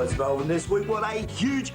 Guys Melbourne this week. What a huge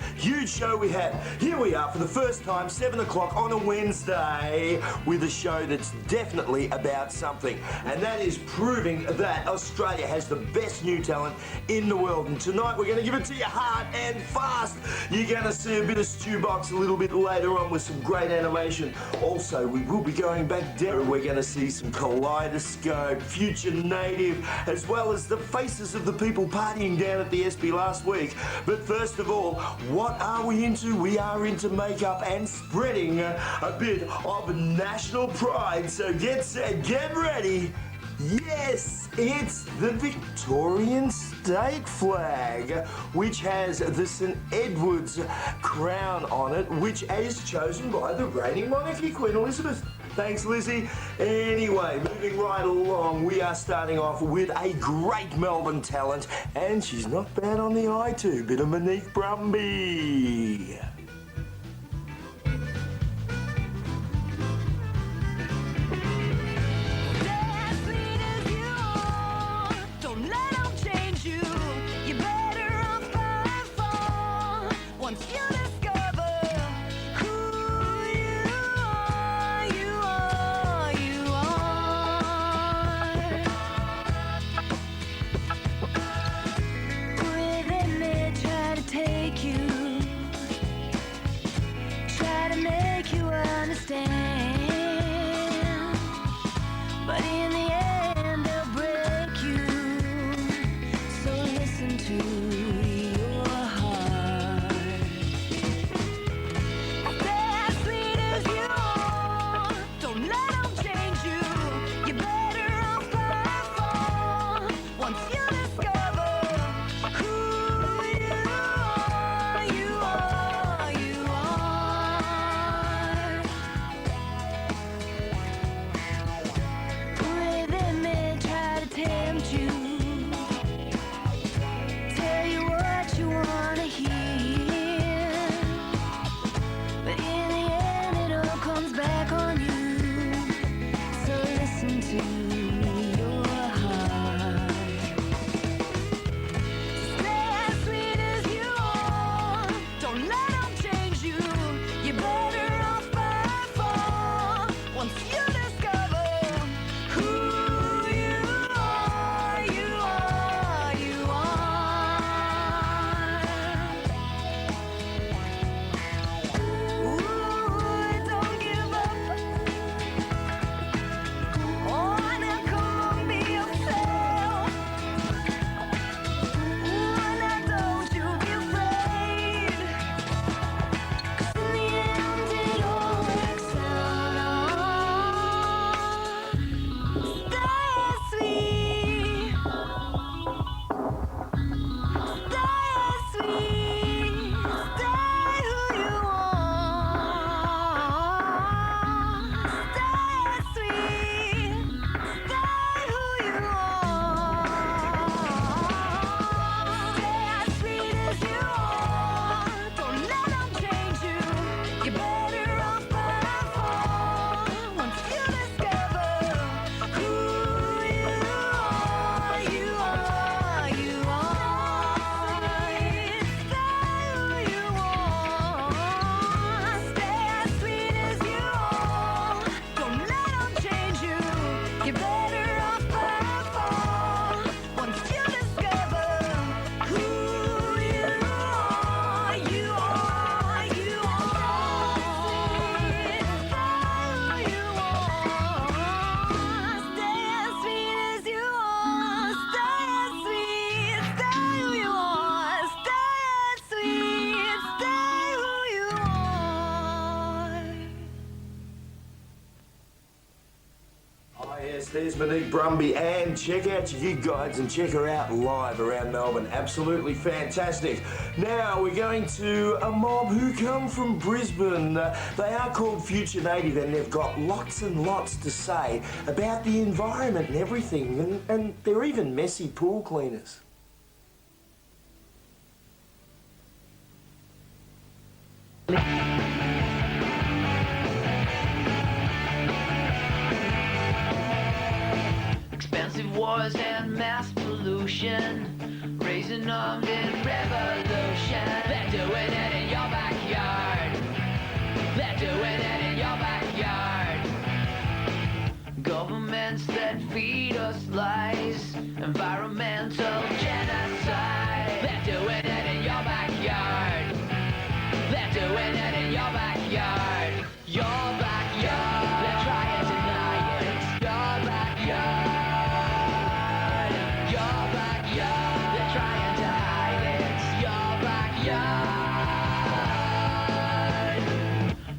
show we had. Here we are for the first time, 7 o'clock on a Wednesday, with a show that's definitely about something. And that is proving that Australia has the best new talent in the world. And tonight we're going to give it to you hard and fast. You're going to see a bit of Stew Box a little bit later on with some great animation. Also, we will be going back down. We're going to see some Kaleidoscope, Future Native, as well as the faces of the people partying down at the SB last week. But first of all, what are we into? We are into makeup and spreading a bit of national pride. So get set, get ready. Yes, it's the Victorian state flag, which has the St Edward's crown on it, which is chosen by the reigning monarchy, Queen Elizabeth. Thanks, Lizzie. Anyway, moving right along, we are starting off with a great Melbourne talent, and she's not bad on the eye too. Bit of Monique Brumby. But in the end they'll break you, so listen to your heart. Stay as sweet as you are, don't let them change you. You're better off by far once you discover who you are, you are, you are. They may try to tempt you, tell you what you want to hear, but in the end it all comes back on you, so listen to your heart. Stay as sweet as you are, don't let them change you. You're better off by far once you discover who you are, you are, you are. Ooh, don't give up. Oh, now come on, be yourself. Ooh, now don't you be afraid. 'Cause in the end it all works out. Stay as sweet. Stay as sweet. Stay who you are. Stay as sweet. Stay who you are. Stay as sweet as you are. Don't let them change you. You're better off by far once you discover who you are, you are, you are. Stay who you are. Stay as sweet as you are. Don't let them change you. You're better off by far once you discover who you are, you are, you are. Stay who you are. Stay as sweet as you are. Stay as sweet. Stay who you are. Stay as sweet. Stay who you are. Oh yes, there's Monique Brumby, and check out your gig guides and check her out live around Melbourne. Absolutely fantastic. Now we're going to a mob who come from Brisbane. They are called Future Native, and they've got lots and lots to say about the environment and everything, and they're even messy pool cleaners. Expensive wars and mass pollution, raising armed in revolution. They're doing it in your backyard. They're doing it in your backyard. Governments that feed us lies, environmental genocide. They're doing it in your backyard. They're doing it in your backyard. Your backyard. They're trying to deny it. Your backyard. Your backyard. They're trying to hide it. Your backyard.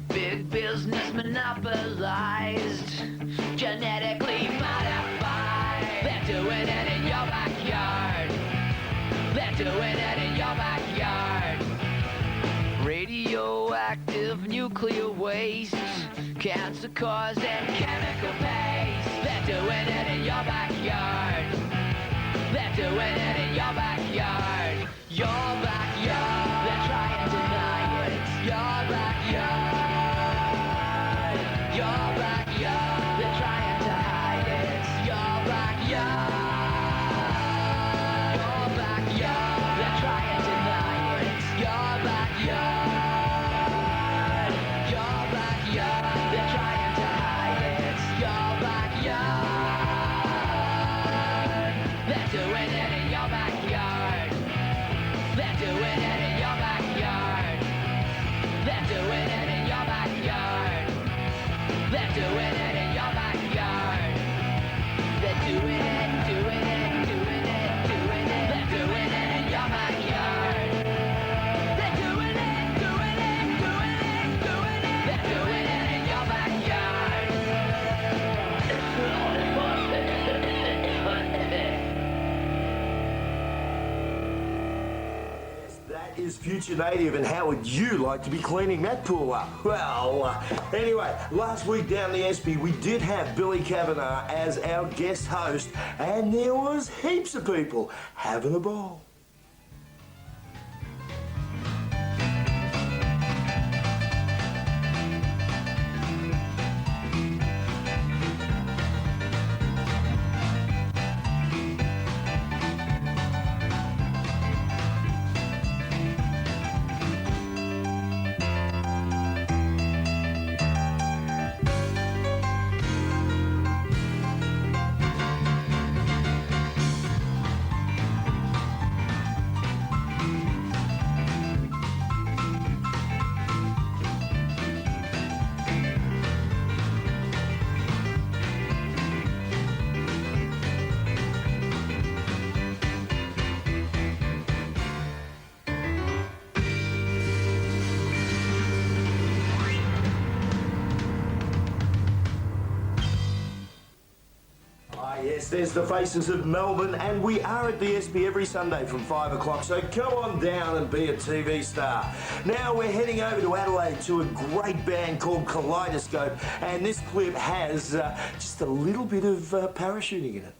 Big business monopolized, genetically modified. They're doing it in your backyard. They're doing it in your backyard. Radioactive nuclear waste, cancer causing chemical paste. They're doing it in your backyard. They're doing it in your backyard. Your backyard. They're trying to deny it. Your backyard. Your backyard. They're trying to hide it. Your backyard. Your backyard. They're trying to deny it. Your backyard. Your backyard. They're trying to hide it. Your backyard. They're doing it in your backyard. They're doing it in your backyard. They're doing it in your backyard. They're doing it in your backyard. They're doing it, doing it, doing it, doing it. They're doing it in your backyard. They're doing it, doing it, doing it, doing it. They're doing it in your backyard. That is Future Native, and how would you like to be cleaning that pool up? Well, anyway, last week down the Espy, we did have Billy Kavanagh as our guest host, and there was heaps of people having a ball. Yes, there's the faces of Melbourne, and we are at the Espy every Sunday from 5 o'clock, so come on down and be a TV star. Now we're heading over to Adelaide to a great band called Kaleidoscope, and this clip has just a little bit of parachuting in it.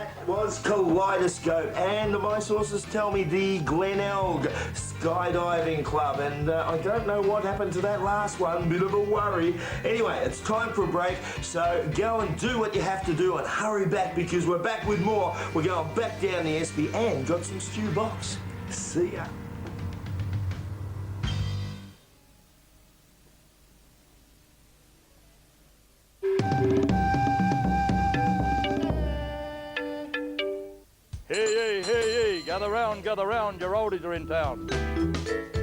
That was Kaleidoscope, and my sources tell me the Glenelg Skydiving Club, and I don't know what happened to that last one, bit of a worry. Anyway, it's time for a break, so go and do what you have to do and hurry back because we're back with more. We're going back down the Espy and got some stew box. See ya. Hey, gather round, your oldies are in town.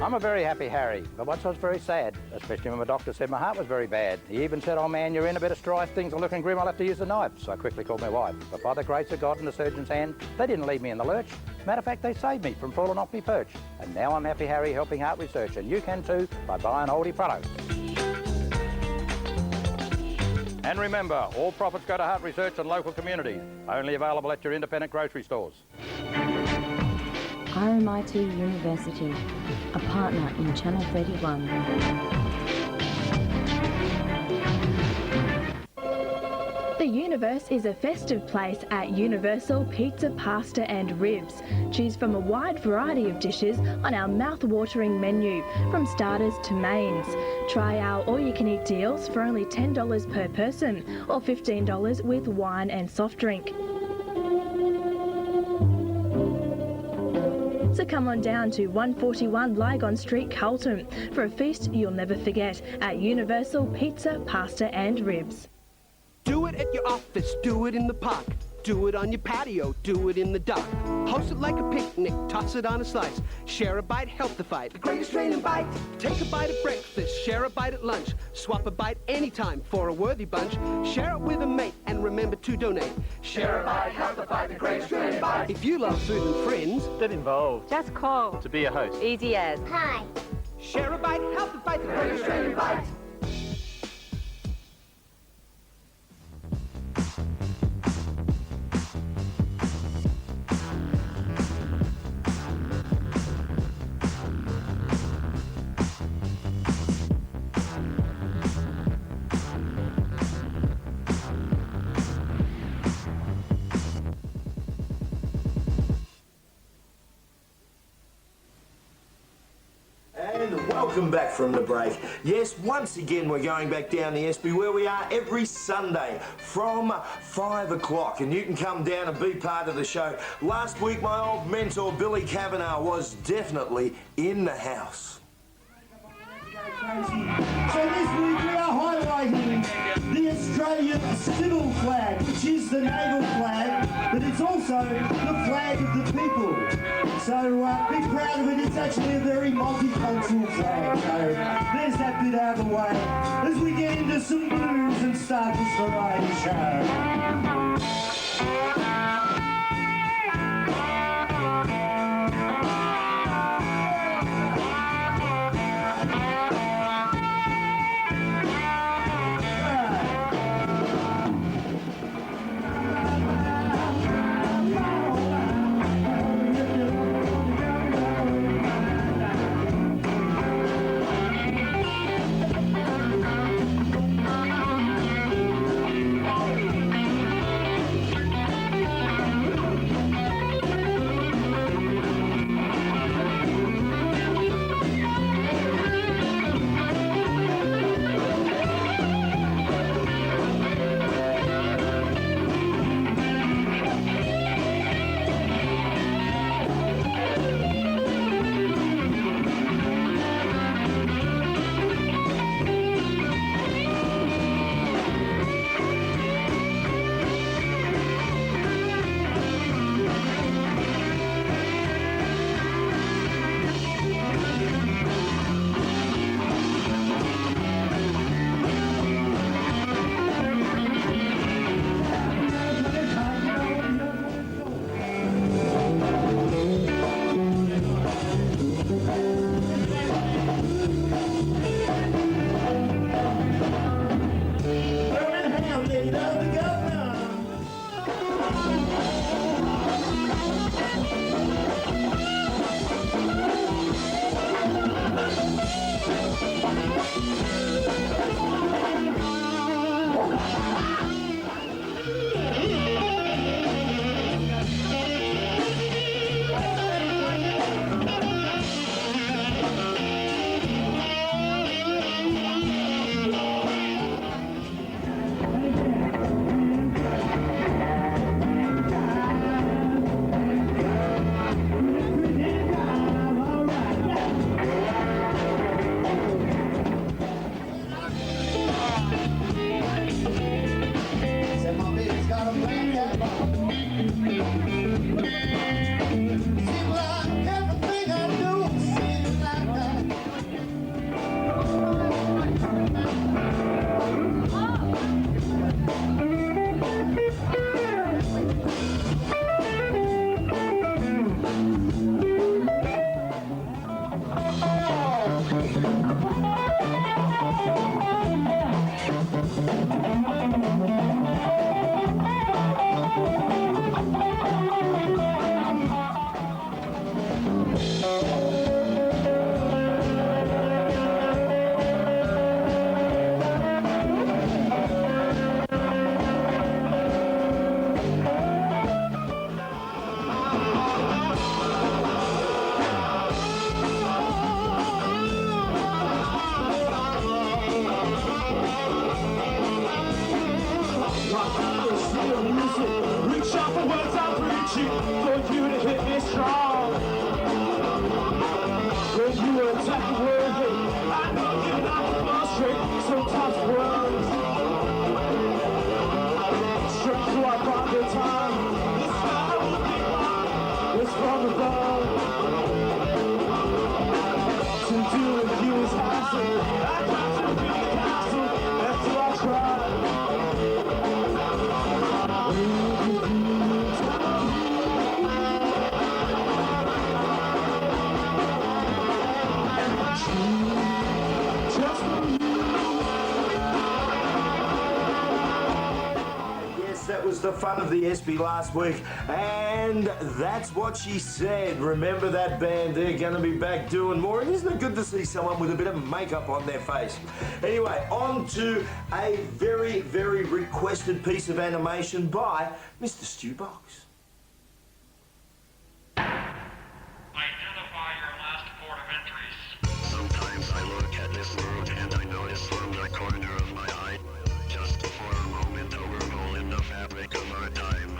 I'm a very happy Harry, but once I was very sad, especially when my doctor said my heart was very bad. He even said, oh man, you're in a bit of strife, things are looking grim, I'll have to use the knife. So I quickly called my wife, but by the grace of God and the surgeon's hand, they didn't leave me in the lurch. Matter of fact, they saved me from falling off my perch. And now I'm Happy Harry helping heart research, and you can too by buying oldie products. And remember, all profits go to heart research and local communities. Only available at your independent grocery stores. RMIT University, a partner in Channel 31. The universe is a festive place at Universal Pizza, Pasta and Ribs. Choose from a wide variety of dishes on our mouth-watering menu, from starters to mains. Try our all-you-can-eat deals for only $10 per person or $15 with wine and soft drink. So come on down to 141 Lygon Street, Carlton, for a feast you'll never forget at Universal Pizza, Pasta and Ribs. Do it at your office, do it in the park, do it on your patio, do it in the dark. Host it like a picnic, toss it on a slice. Share a bite, help the fight. The greatest training bite. Take a bite at breakfast, share a bite at lunch. Swap a bite anytime for a worthy bunch. Share it with a mate and remember to donate. Share a bite, help the fight, the greatest training bite. If you love food and friends, Get involved. Just call. To be a host. Easy as. Hi. share a bite, help the fight, the greatest training bite. Welcome back from the break. Yes, once again we're going back down the Espy where we are every Sunday from 5 o'clock, and you can come down and be part of the show. Last week my old mentor Billy Kavanagh was definitely in the house. So this week we are highlighting the Australian civil flag, which is the naval flag, but it's also the flag of the people. So be proud of it. It's actually a very multicultural flag. So there's that bit out of the way as we get into some blues and start this variety show. was the fun of the ESPY last week, and that's what she said. Remember that band, they're going to be back doing more, and isn't it good to see someone with a bit of makeup on their face? Anyway, on to a very, very requested piece of animation by Mr. Stu Box. Identify your last port of entries. Sometimes I look at this world and I notice from the corner of my eye, just for a moment, a wormhole in the fabric of our time.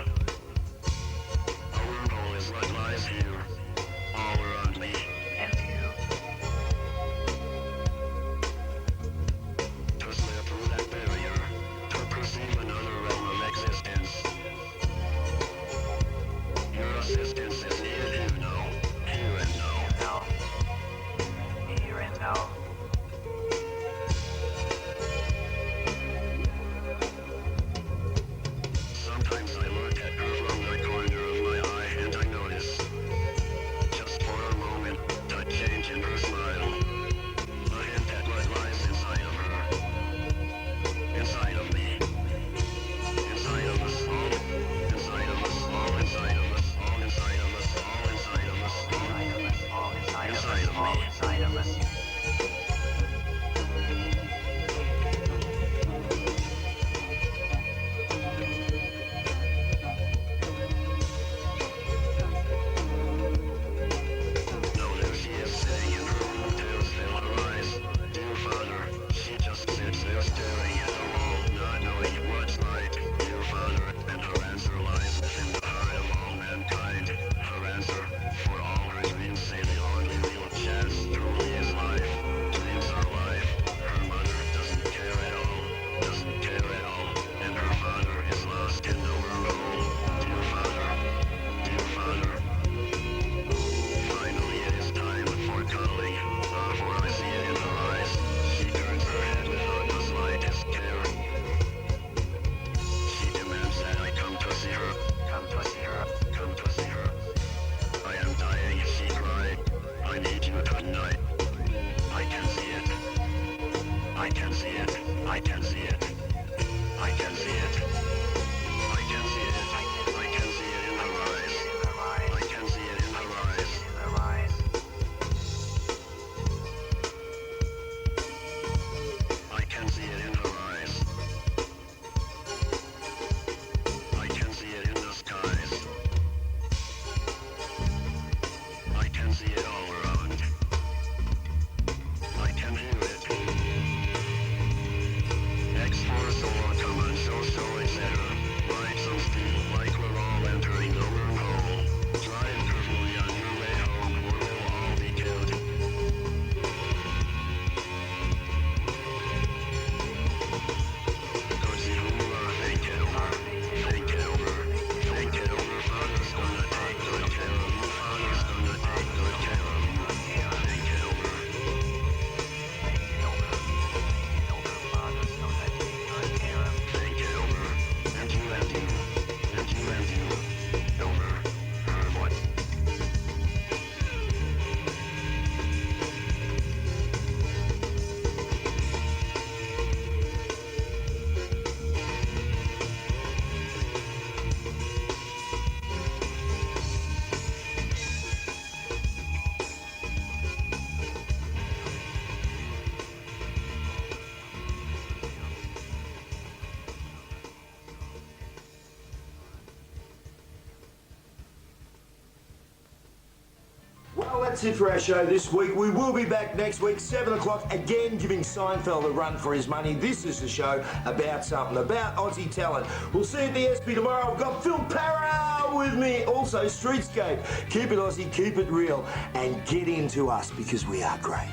A wormhole is what lies here, all around me and you. To slip through that barrier, to perceive another realm of existence. Your assistance is needed here now, here and now. Here and now. Sometimes I look at her from the corner of my eye and I notice, just for a moment, the change in her smile. A hint at what lies inside of her. Inside of me. Inside of us all. Inside of us all. Inside of us all. Inside of us all. Inside of us all. Inside of me. Inside of us. No, there she is sitting in her room, tears fill her eyes. Dear Father, she just sits there staring at the wall, not knowing what's right. Dear Father, and her answer lies within the heart of all mankind. Her answer, for all her dreams, say the only real chance truly is life. Dreams are life. Her mother doesn't care at all, doesn't care at all, and her father is lost in the wormhole. Dear Father, dear Father. Finally it is time for cuddling, for I see it in her eyes. She turns her head without the slightest care. She demands that I come to see her, come to see her, come to see her. I am dying, she cried. I need you tonight. I can see it. I can see it. I can see it. I can see it. I can see it. I can see it in her eyes. I can see it in her eyes. I can see it in her eyes. I can see it in the skies. I can see it all around. I can hear it. X-Force or command, so, etc. Ride some speed like we're all entering the wormhole. Drive carefully on your way home or we'll all be killed. Go see who you are, think it over. Think it over. Think it over. Father's gonna take good care of you. Father's gonna take good care of you. Think it over. Think it over. Father's gonna take good care of you. Think it over. And you and you. And you and you. Over. What? Well, that's it for our show this week. We will be back next week, 7 o'clock, again giving Seinfeld a run for his money. This is a show about something, about Aussie talent. We'll see you at the ESPY tomorrow. I've got Phil Parra with me, also Streetscape. Keep it Aussie, keep it real, and get into us because we are great.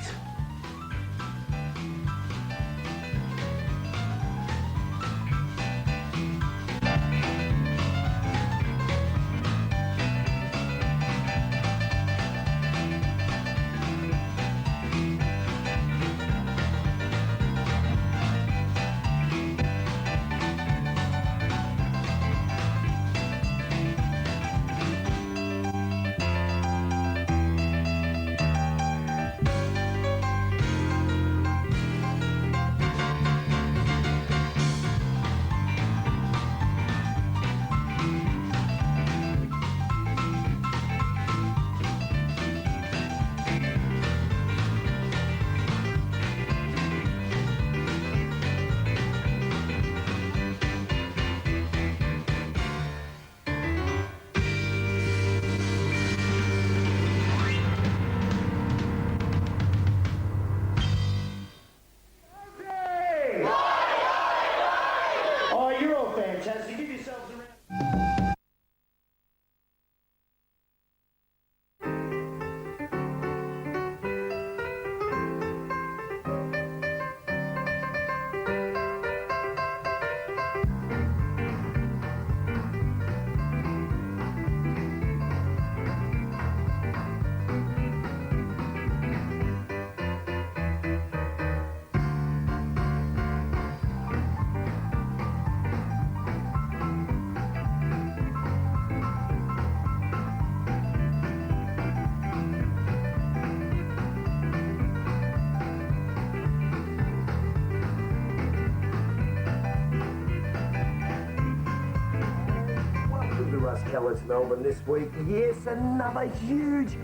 Kellett's Melbourne this week. Yes, another huge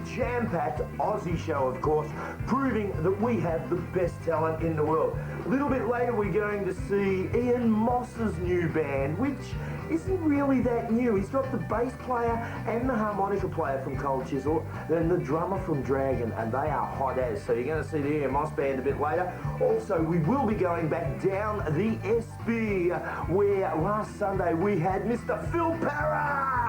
jam-packed Aussie show, of course, proving that we have the best talent in the world. A little bit later, we're going to see Ian Moss's new band, which isn't really that new. He's got the bass player and the harmonica player from Cold Chisel and the drummer from Dragon, and they are hot as. So you're going to see the Ian Moss band a bit later. Also, we will be going back down the SB, where last Sunday we had Mr. Phil Parra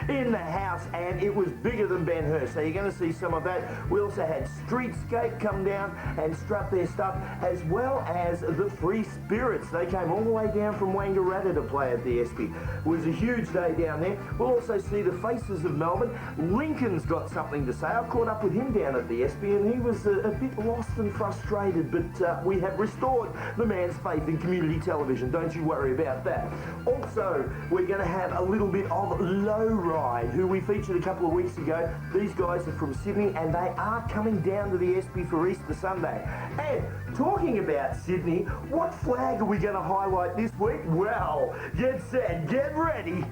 in the house, and it was bigger than Ben Hur. So you're going to see some of that. We also had Streetscape come down and strut their stuff, as well as the Free Spirits. They came all the way down from Wangaratta to play at the SB. It was a huge day down there. We'll also see the Faces of Melbourne. Lincoln's got something to say. I caught up with him down at the SB, and he was a bit lost and frustrated, but we have restored the man's faith in community television. Don't you worry about that. Also, we're going to have a little bit of Low Ride, who we featured a couple of weeks ago. These guys are from Sydney, and they are coming down to the SB for Easter Sunday. And talking about Sydney, what flag are we going to highlight this week? Well, get set, get ready.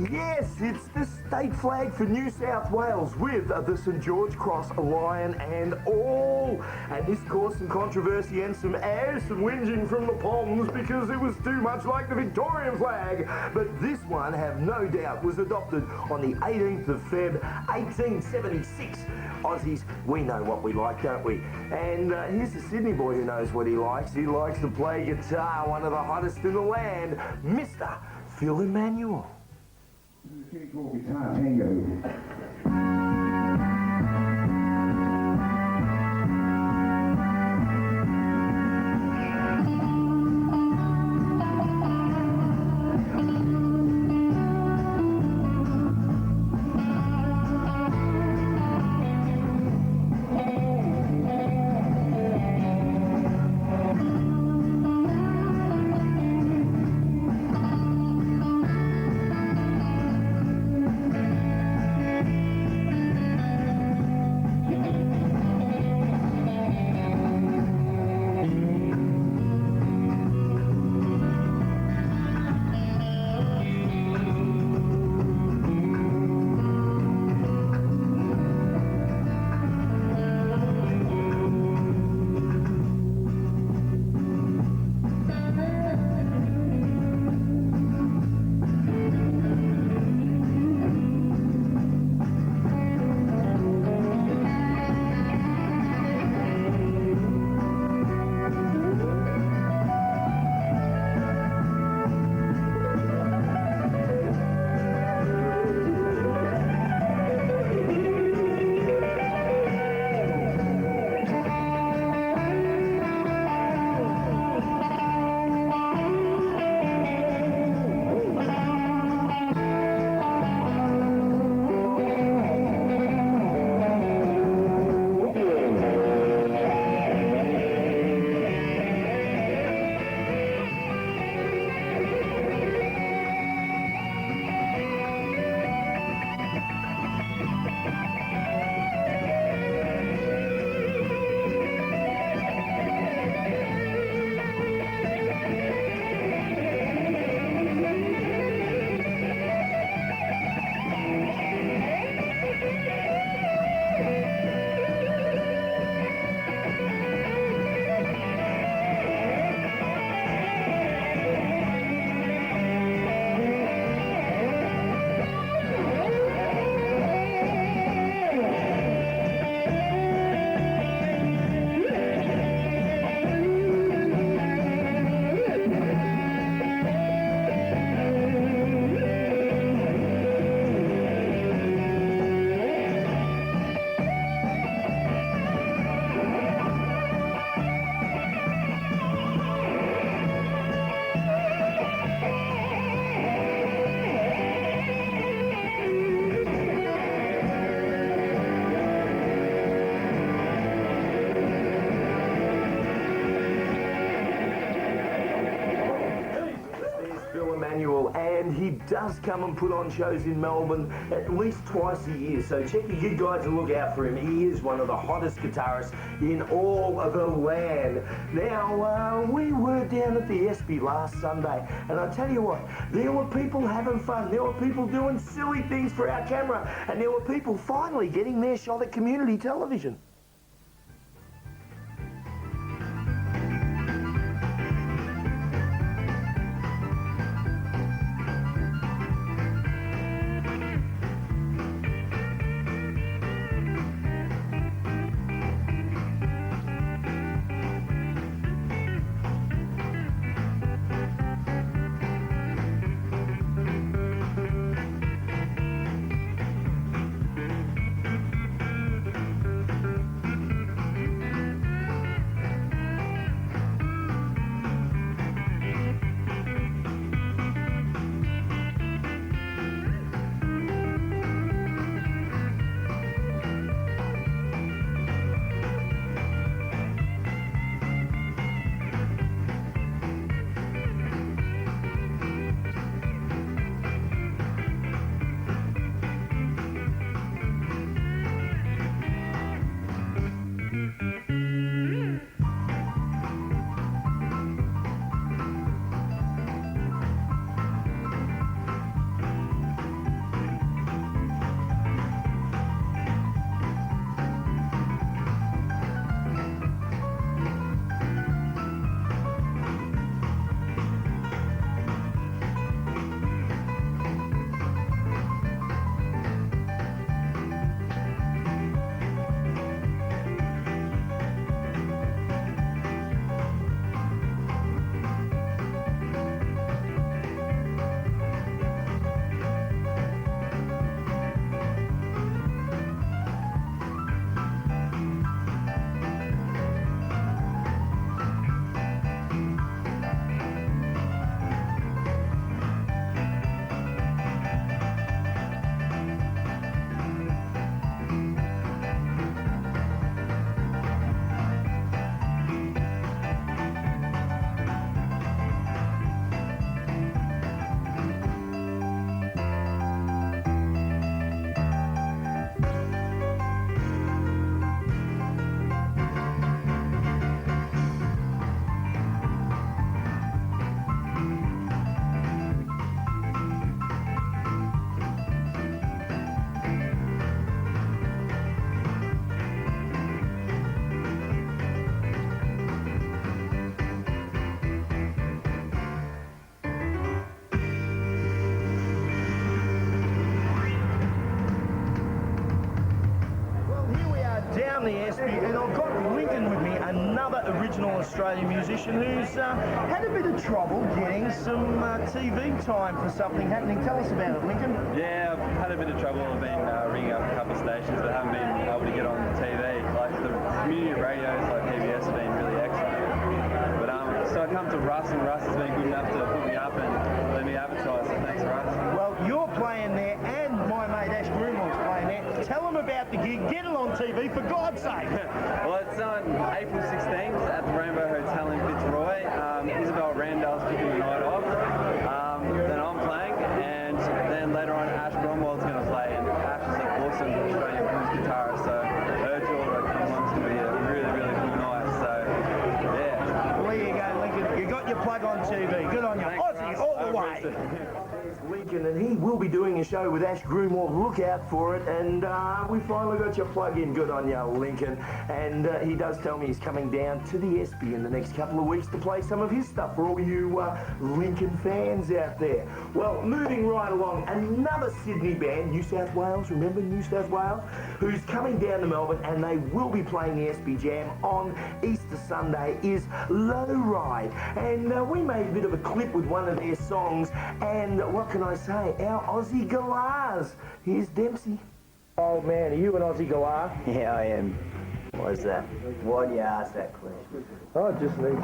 Yes, it's the state flag for New South Wales with the St George Cross lion and all. And this caused some controversy and some whinging from the Poms because it was too much like the Victorian flag. But this one, have no doubt, was adopted on the 18th of Feb 1876. Aussies, we know what we like, don't we? And here's the Sydney boy who knows what he likes. He likes to play guitar, one of the hottest in the land, Mr. Phil Emmanuel. This is called Guitar Tango. does come and put on shows in Melbourne at least twice a year, so check your gig guides and look out for him. He is one of the hottest guitarists in all of the land. Now, we were down at the Espy last Sunday, and I tell you what, there were people having fun, there were people doing silly things for our camera, and there were people finally getting their shot at community television. Down the Espy, and I've got Lincoln with me, another original Australian musician who's had a bit of trouble getting some TV time for something happening. Tell us about it, Lincoln. Yeah, I've had a bit of trouble. I've been ringing up a couple of stations, but haven't been able to get on TV. Like the community radios, like PBS, have been really excellent. But so I come to Russ, and Russ has been good enough to put me up and let me advertise. So thanks, Russ. Well, you're playing there, and my mate Ash Greenwald's playing there. Tell them about the gig. Get it on TV, for God's sake. Well, it's on April 16th at the Rainbow Hotel in Fitzroy. Isabel Randall's kicking the night off. Then I'm playing, and then later on Ash Gromwald's going to play, and Ash is an awesome Australian blues guitarist, so I urge you all to come along. It's going to be a really, really cool night, so yeah. Well, there you go, Lincoln. You got your plug on TV. Good on you. Thanks, Aussie Russ. all the way. Lincoln, and he will be doing a show with Ash Greenwald. Look out for it. And we finally got your plug in. Good on you, Lincoln. And he does tell me he's coming down to the Espy in the next couple of weeks to play some of his stuff for all you Lincoln fans out there. Well, moving right along, another Sydney band, New South Wales, remember New South Wales, who's coming down to Melbourne, and they will be playing the Espy Jam on Easter Sunday, is Low Ride. And we made a bit of a clip with one of their songs, and what can I say? Our Aussie galahs. Here's Dempsey. Old man, are you an Aussie galah? Yeah, I am. Why's that? Why do you ask that question? Oh, it just needs.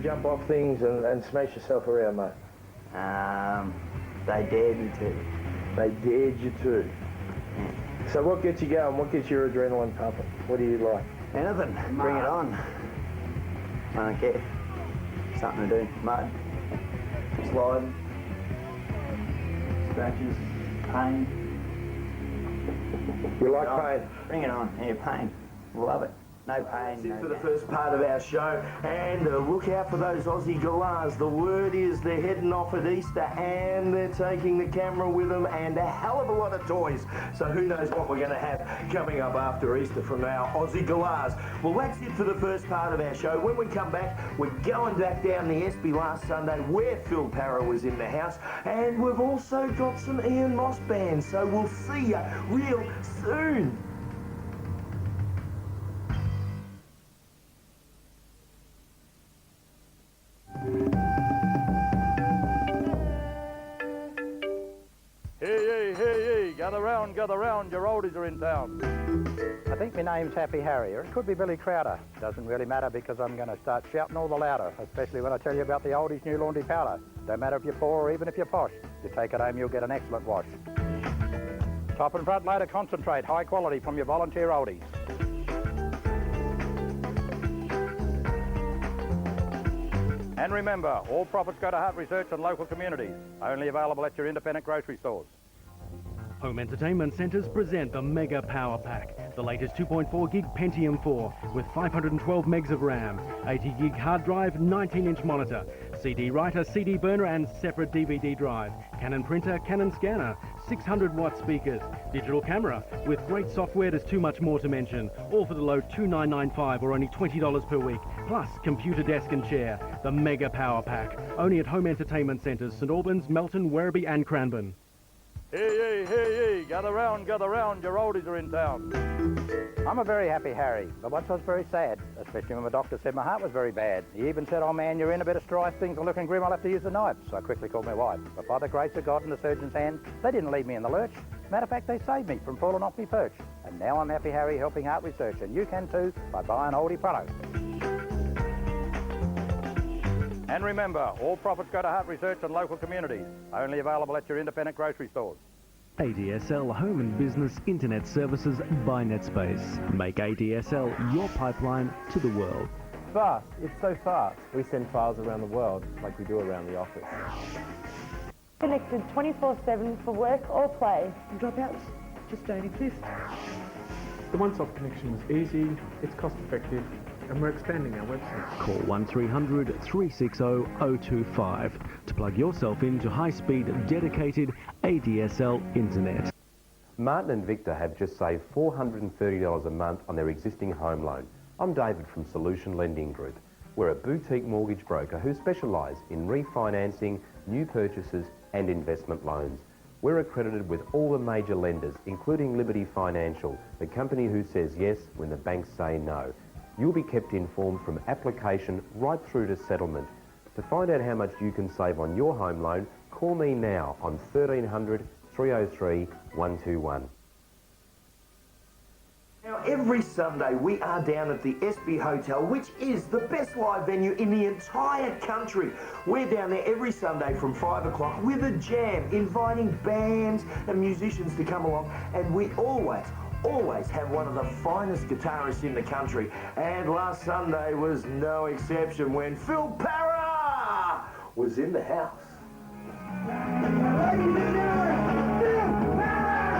jump off things and smash yourself around, mate? They dared me to. They dared you to. So what gets you going? What gets your adrenaline pumping? What do you like? Anything. Bring it on. I don't care. Something to do. Mud. Sliding. Scratches. Pain. You like pain? Bring it on. Yeah, pain. Love it. No pain. That's it for the first part of our show. And look out for those Aussie galahs. The word is they're heading off at Easter and they're taking the camera with them and a hell of a lot of toys. So who knows what we're going to have coming up after Easter from our Aussie galahs. Well, that's it for the first part of our show. When we come back, we're going back down the Espy last Sunday where Phil Parra was in the house. And we've also got some Ian Moss bands. So we'll see you real soon. Gather round, your oldies are in town. I think my name's Happy Harry, or it could be Billy Crowder. Doesn't really matter because I'm going to start shouting all the louder, especially when I tell you about the oldies new laundry powder. Don't matter if you're poor or even if you're posh. You take it home, you'll get an excellent wash. Top and front loader concentrate, high quality from your volunteer oldies. And remember, all profits go to heart research and local communities. Only available at your independent grocery stores. Home Entertainment Centres present the Mega Power Pack, the latest 2.4 gig Pentium 4 with 512 megs of RAM, 80 gig hard drive, 19-inch monitor, CD writer, CD burner and separate DVD drive, Canon printer, Canon scanner, 600-watt speakers, digital camera with great software. There's too much more to mention, all for the low $29.95 or only $20 per week, plus computer desk and chair. The Mega Power Pack, only at Home Entertainment Centres, St Albans, Melton, Werribee and Cranbourne. Hey, gather round, your oldies are in town. I'm a very happy Harry, but once I was very sad, especially when my doctor said my heart was very bad. He even said, oh man, you're in a bit of strife, things are looking grim, I'll have to use the knife. So I quickly called my wife. But by the grace of God and the surgeon's hand, they didn't leave me in the lurch. Matter of fact, they saved me from falling off my perch. And now I'm Happy Harry helping heart research, and you can too by buying oldie products. And remember, all profits go to heart research and local communities. Only available at your independent grocery stores. ADSL Home and Business Internet Services by NetSpace. Make ADSL your pipeline to the world. Fast. It's so fast. We send files around the world like we do around the office. Connected 24/7 for work or play. Dropouts just don't exist. The one-stop connection is easy, it's cost-effective, and we're expanding our website. Call 1300 360 025 to plug yourself into high-speed, dedicated ADSL internet. Martin and Victor have just saved $430 a month on their existing home loan. I'm David from Solution Lending Group. We're a boutique mortgage broker who specialise in refinancing, new purchases and investment loans. We're accredited with all the major lenders, including Liberty Financial, the company who says yes when the banks say no. You'll be kept informed from application right through to settlement. To find out how much you can save on your home loan, call me now on 1300 303 121. Now, every Sunday we are down at the Espy Hotel, which is the best live venue in the entire country. We're down there every Sunday from 5 o'clock with a jam, inviting bands and musicians to come along, and we always have one of the finest guitarists in the country. And last Sunday was no exception when Phil Parra was in the house. Ladies and gentlemen, Phil Parra!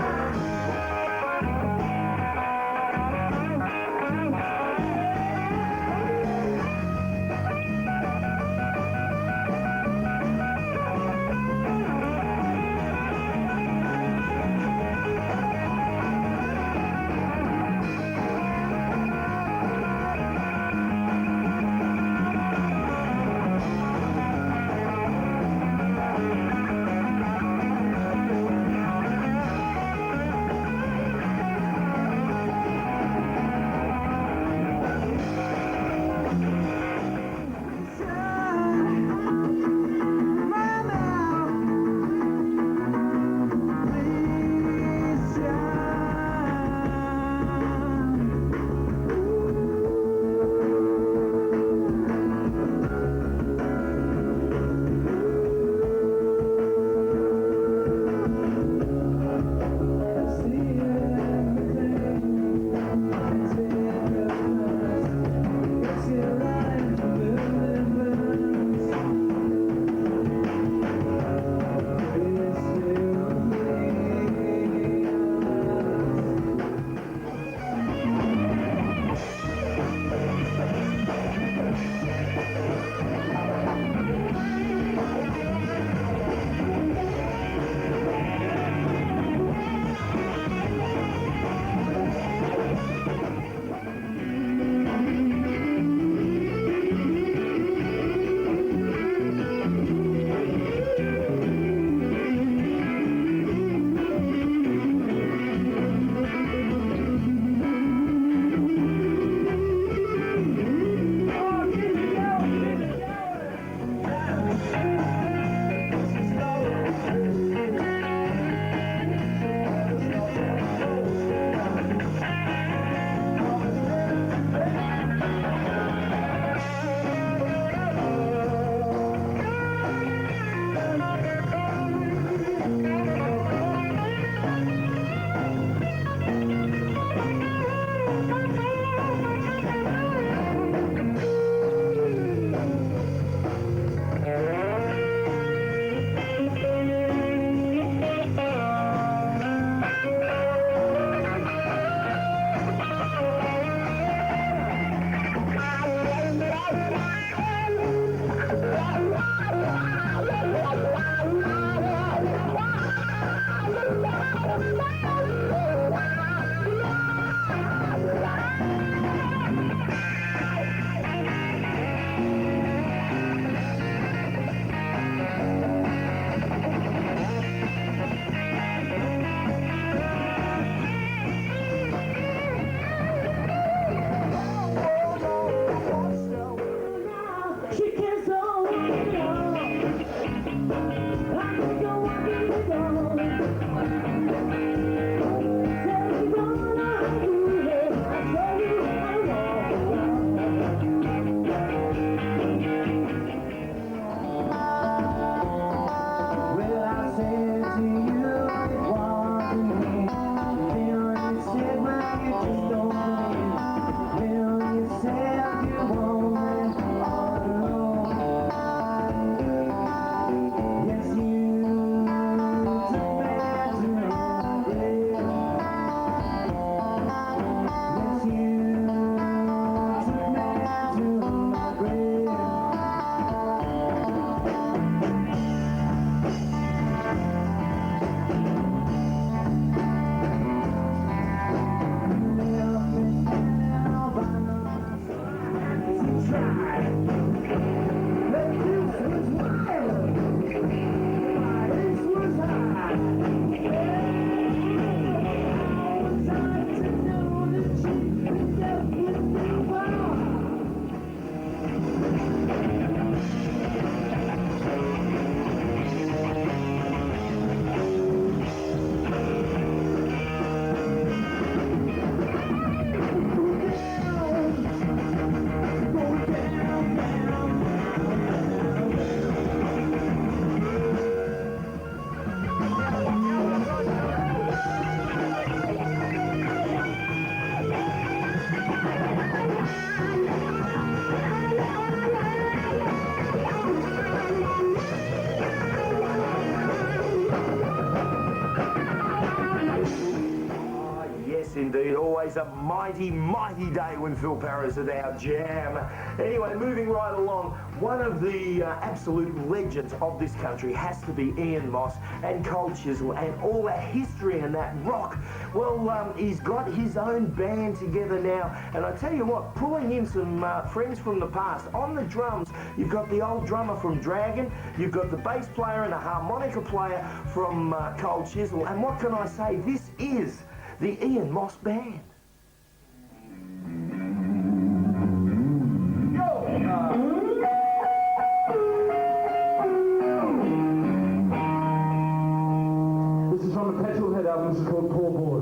Indeed, always a mighty, mighty day when Phil Parris at our jam. Anyway, moving right along, one of the absolute legends of this country has to be Ian Moss and Cold Chisel and all that history and that rock. Well, he's got his own band together now, and I tell you what, pulling in some friends from the past. On the drums, you've got the old drummer from Dragon, you've got the bass player and the harmonica player from Cold Chisel, and what can I say? This is the Ian Moss Band. This is from the Petrolhead album. This is called Poor Boy.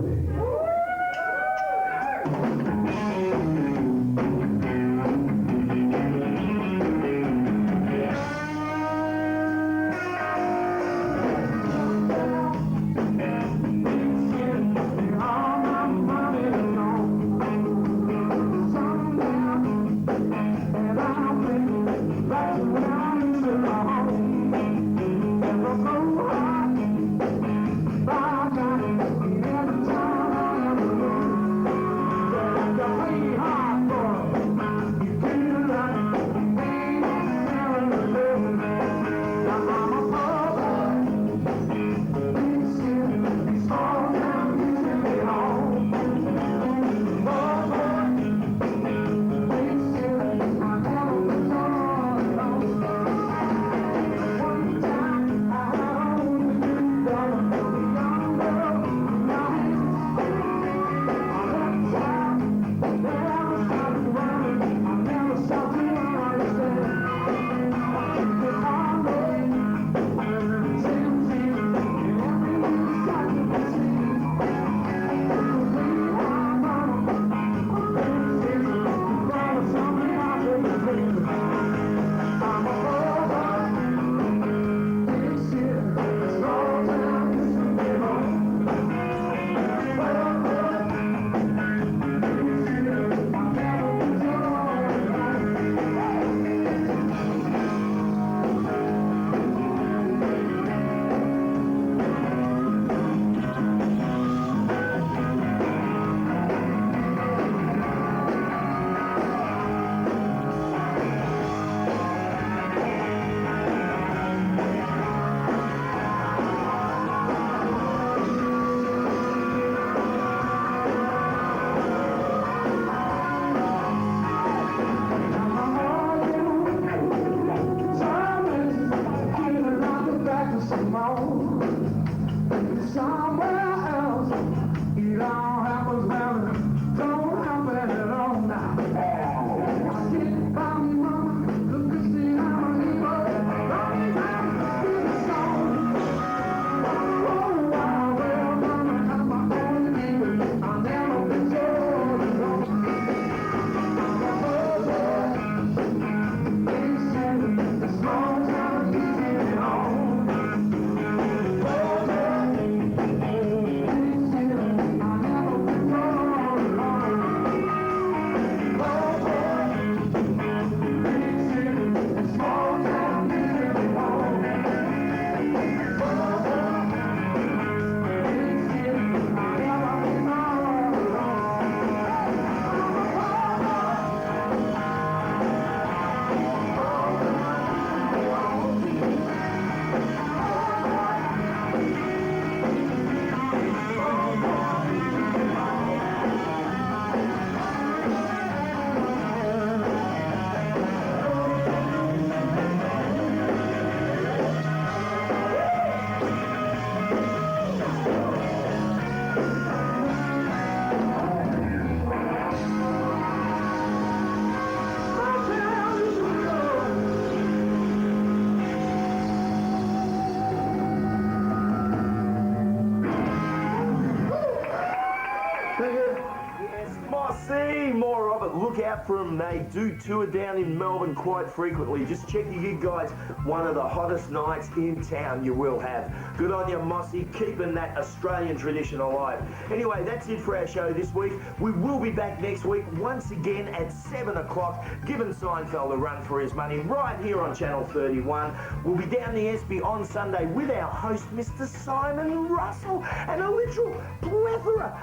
look out for them. They do tour down in Melbourne quite frequently. Just check your gig guides. One of the hottest nights in town you will have. Good on you, Mossy, keeping that Australian tradition alive. Anyway, that's it for our show this week. We will be back next week once again at 7 o'clock, giving Seinfeld a run for his money right here on Channel 31. We'll be down the Espy on Sunday with our host, Mr. Simon Russell, and a literal plethora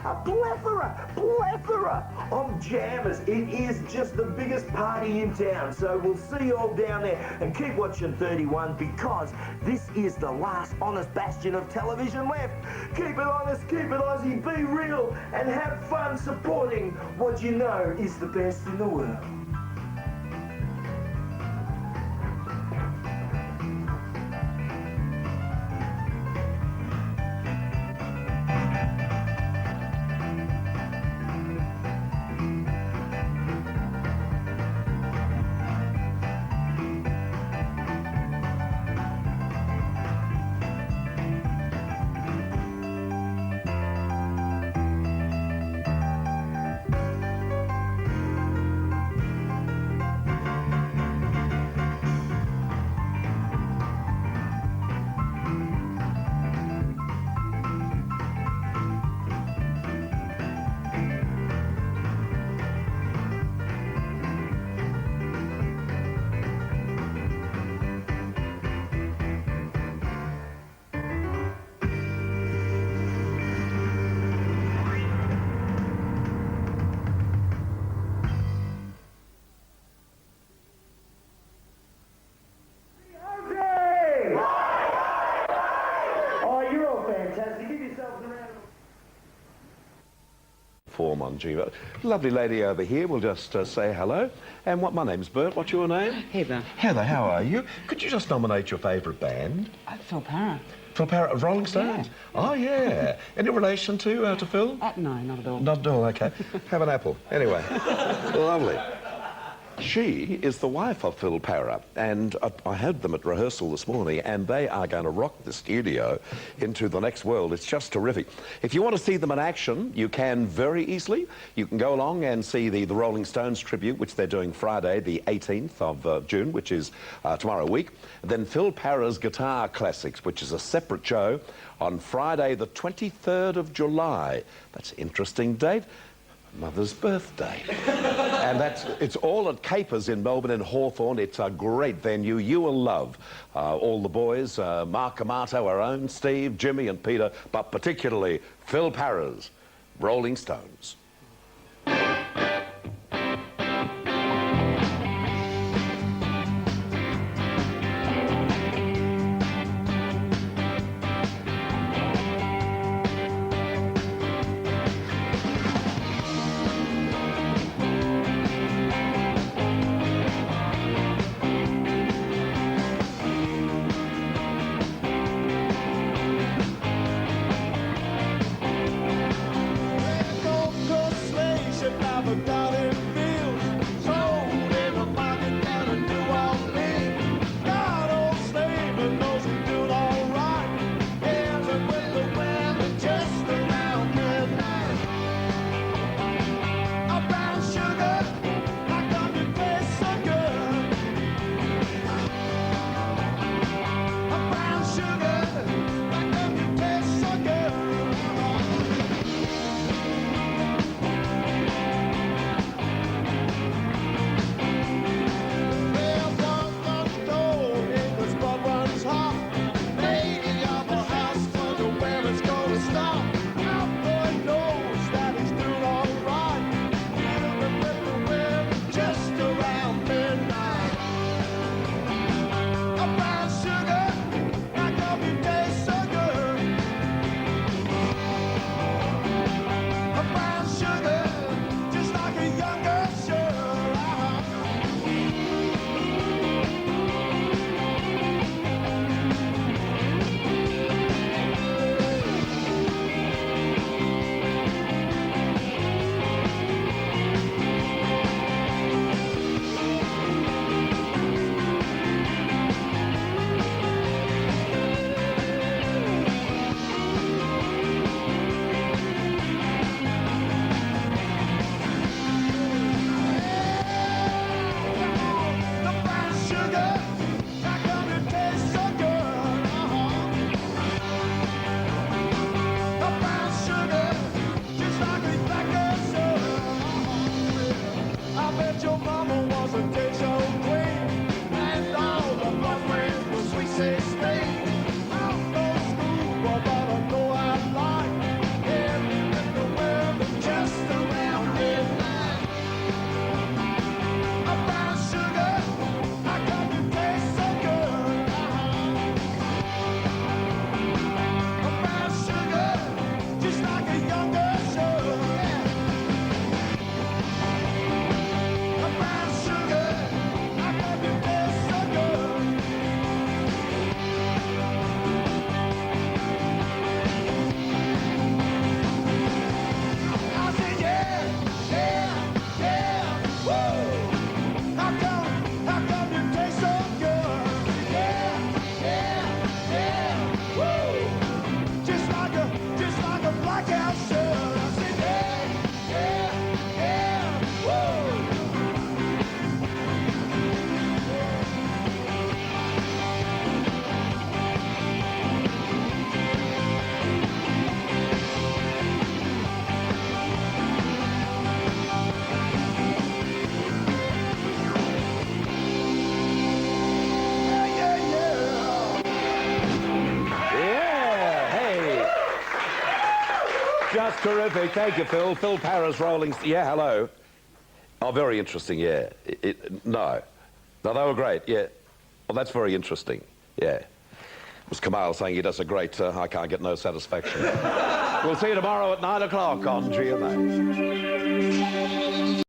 of jammers. It is just the biggest party in town. So we'll see you all down there, and keep watching 31 because this is the last honest bastion of television left. Keep it honest, keep it Aussie, be real, and have fun supporting what you know is the best in the world. Form on Jiva. Lovely lady over here. We'll just say hello. And my name's Bert. What's your name? Heather. Heather, how are you? Could you just nominate your favourite band? Phil Parra. Phil Parra of Rolling Stones? Yeah. Oh, yeah. Any relation to Phil? No, not at all. Not at all, okay. Have an apple. Anyway. Lovely. She is the wife of Phil Parra, and I had them at rehearsal this morning, and they are going to rock the studio into the next world. It's just terrific. If you want to see them in action, you can very easily. You can go along and see the Rolling Stones tribute, which they're doing Friday, the 18th of June, which is tomorrow week. Then Phil Parra's Guitar Classics, which is a separate show, on Friday, the 23rd of July. That's an interesting date. Mother's birthday. And it's all at Capers in Melbourne and Hawthorne. It's a great venue. You will love all the boys, Mark Amato, our own, Steve, Jimmy and Peter, but particularly Phil Parra's Rolling Stones. Just terrific. Thank you, Phil. Phil Parra's rolling... Yeah, hello. Oh, very interesting, yeah. No, they were great, yeah. Well, that's very interesting, yeah. It was Kamal saying he does a great I can't get no satisfaction. We'll see you tomorrow at 9 o'clock on GMA.